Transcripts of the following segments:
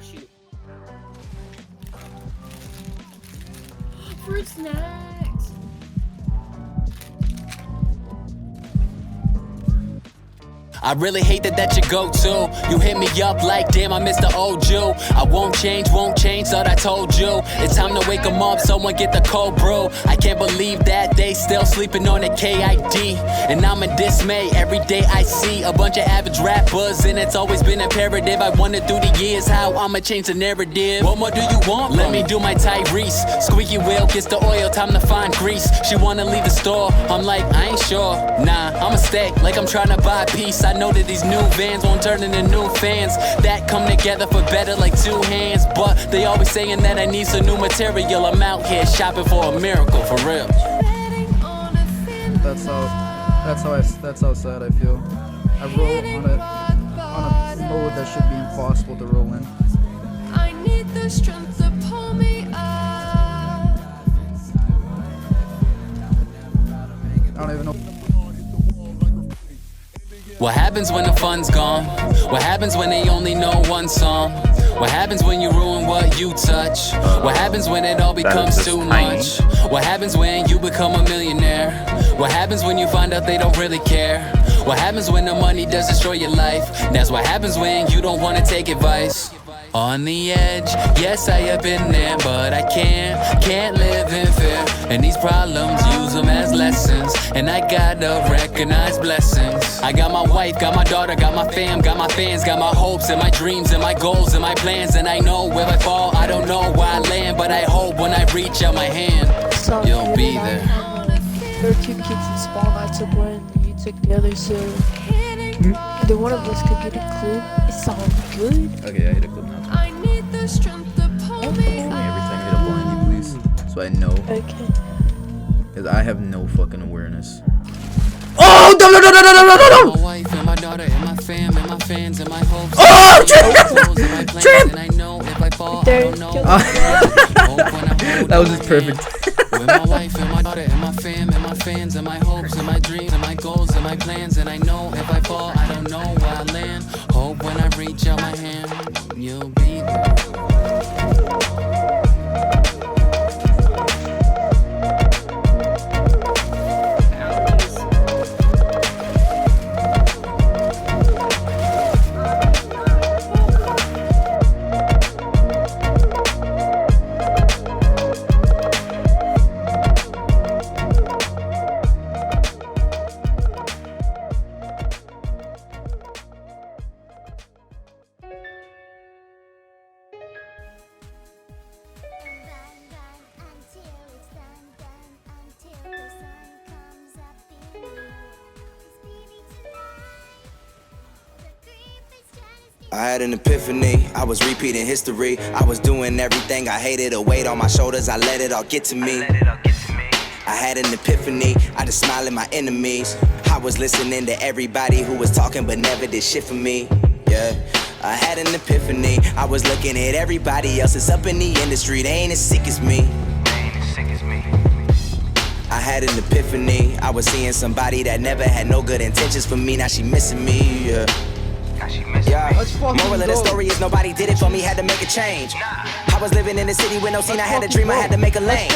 shoot. Fruit snacks. I really hate that you go to. You hit me up like, damn, I missed the old you. I won't change, thought I told you. It's time to wake 'em up, someone get the cold brew. I can't believe that they still sleeping on the KID. And I'm in dismay, every day I see a bunch of average rappers. And it's always been imperative, I wondered through the years how I'ma change the narrative. What more do you want? Let me do my Tyrese. Squeaky wheel gets the oil, time to find grease. She wanna leave the store, I'm like, I ain't sure. Nah, I'ma stay, like I'm trying to buy peace. I know that these new vans won't turn into new fans that come together for better like two hands. But they always saying that I need some new material. I'm out here shopping for a miracle, for real. That's how sad I feel. I roll on a mode that should be impossible to roll in. I need the strength to pull me up. I don't even know. What happens when the fun's gone? What happens when they only know one song? What happens when you ruin what you touch? What happens when it all becomes too much? What happens when you become a millionaire? What happens when you find out they don't really care? What happens when the money does destroy your life? That's what happens when you don't wanna take advice. On the edge, yes I have been there, but I can't live in fear. And these problems, use them as lessons. And I gotta recognize blessings. I got my wife, got my daughter, got my fam, got my fans, got my hopes and my dreams and my goals and my plans. And I know where I fall, I don't know where I land, but I hope when I reach out my hand, you'll be there. There were two kids in spawn. I took one and you took the other, so either one of us could get a clip. It sounds good. Okay, I hit a clip now. I need the strength to pull me Every up. time you hit a blind, please, so I know. Okay. Because I have no fucking awareness. Oh, no! My wife and my daughter and my fam and my fans and my hopes. Oh, Tramp! And I know if I fall, I don't know. That was just perfect. With my wife and my daughter and my fam and my fans and my hopes and my dreams and my goals and my plans. And I know if I fall, I don't know where I land. Hope when I reach out my hand, you'll be there. I had an epiphany, I was repeating history. I was doing everything I hated, a weight on my shoulders, I let it all get to me. I had an epiphany, I just smiled at my enemies. I was listening to everybody who was talking but never did shit for me. Yeah, I had an epiphany, I was looking at everybody else that's up in the industry, they ain't as sick as me. I had an epiphany, I was seeing somebody that never had no good intentions for me, now she missing me, yeah. Yeah, moral of the story is nobody did it for me, had to make a change. I was living in the city with no scene, I had a dream, I had to make a lane.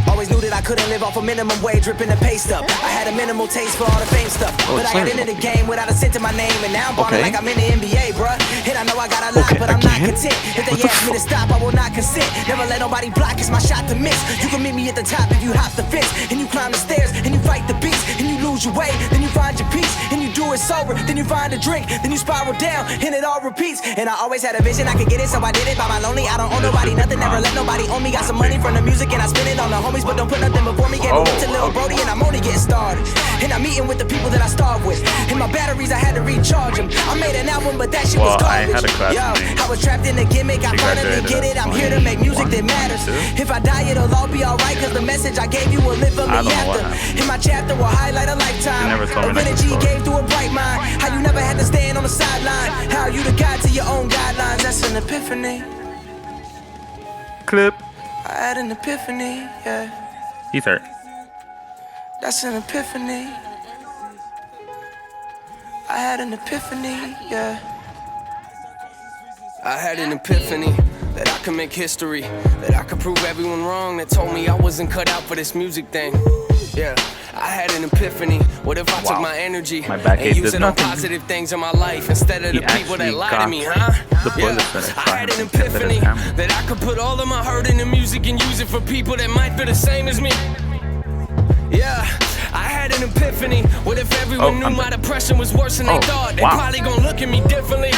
Always knew that I couldn't live off a minimum wage, dripping the pay stuff. I had a minimal taste for all the fame stuff, but I got into the game without a cent to my name, and now I'm balling like I'm in the NBA, bruh. And I know I got a lot, but I'm not content. If they ask me to stop, I will not consent. Never let nobody block, it's my shot to miss. You can meet me at the top if you hop the fence, and you climb the stairs, and you fight the beast, and you lose your way, then you find your peace, and you do it sober, then you find a drink, then you spiral down, and it all repeats. And I always had a vision, I could get it, so I did it by my lonely. I don't owe nobody nothing, never let nobody own me. Got some money from the music, and I spend it on the homies, but don't put nothing before me. Gave me to little Brody, and I'm only getting started. And I'm meeting with the people that I starved with, and my batteries, I had to recharge them. I made an album, but that shit was garbage. Yo, I was trapped in the gimmick, I finally get it. I'm here to make music that matters. If I die, it'll all be alright, cause the message I gave you will live for me after. And my chapter will highlight a lifetime of energy gave through a bright mind. How you never had to stand on the sideline, how you the guide to your own guidelines. That's an epiphany. Clip. I had an epiphany, yeah. Ether. That's an epiphany. I had an epiphany, yeah. I had an epiphany that I could make history, that I could prove everyone wrong that told me I wasn't cut out for this music thing. Yeah, I had an epiphany. What if I took my energy and used it on positive things in my life instead of the people that lie to me, huh? Yeah, I had an epiphany that I could put all of my hurt into music and use it for people that might feel the same as me. Yeah, I had an epiphany. What if everyone knew my depression was worse than they thought? They probably gonna look at me differently.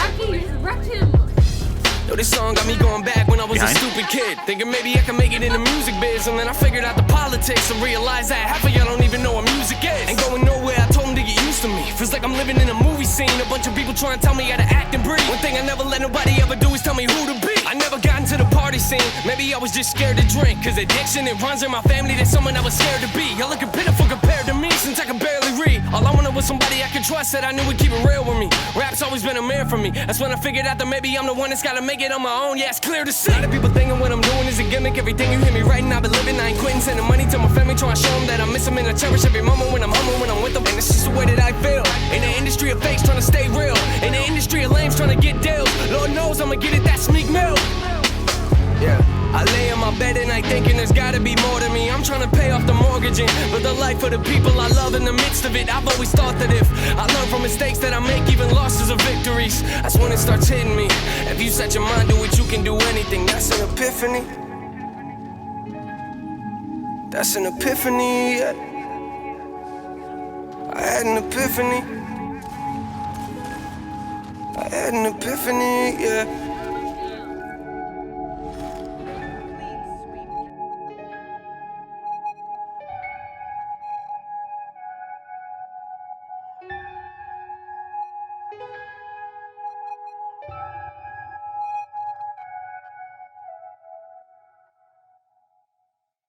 Yo, this song got me going back when I was a stupid kid, thinking maybe I could make it in the music biz. And then I figured out the politics and realized that half of y'all don't even know what music is. Ain't going nowhere, I told them to get used to me. Feels like I'm living in a movie scene, a bunch of people trying to tell me how to act and breathe. One thing I never let nobody ever do is tell me who to be. I never got into the party scene, maybe I was just scared to drink. Cause addiction, it runs in my family, that's someone I was scared to be. Y'all looking pitiful compared to me, since I could barely read. All I wanted was somebody I could trust, that I knew would keep it real with me. Rap's always been a mirror for me, that's when I figured out that maybe I'm the one that's gotta make it on my own. Yeah, it's clear to see. A lot of people thinking what I'm doing is a gimmick. Everything you hear me writing, I've been living. I ain't quitting, sending money to my family, trying to show them that I miss them. And I cherish every moment when I'm home, when I'm with them. And it's just the way that I feel. In the industry of fakes, trying to stay real. In the industry of lames, trying to get deals. Lord knows I'ma get it, that sneak milk. Yeah, I lay in my bed at night thinking there's gotta be more to me. I'm trying to pay off the mortgage and live the life of the people I love in the midst of it. I've always thought that if I learn from mistakes that I make, even losses are victories. That's when it starts hitting me. If you set your mind to it, you can do anything. That's an epiphany. That's an epiphany, yeah. I had an epiphany. I had an epiphany, yeah.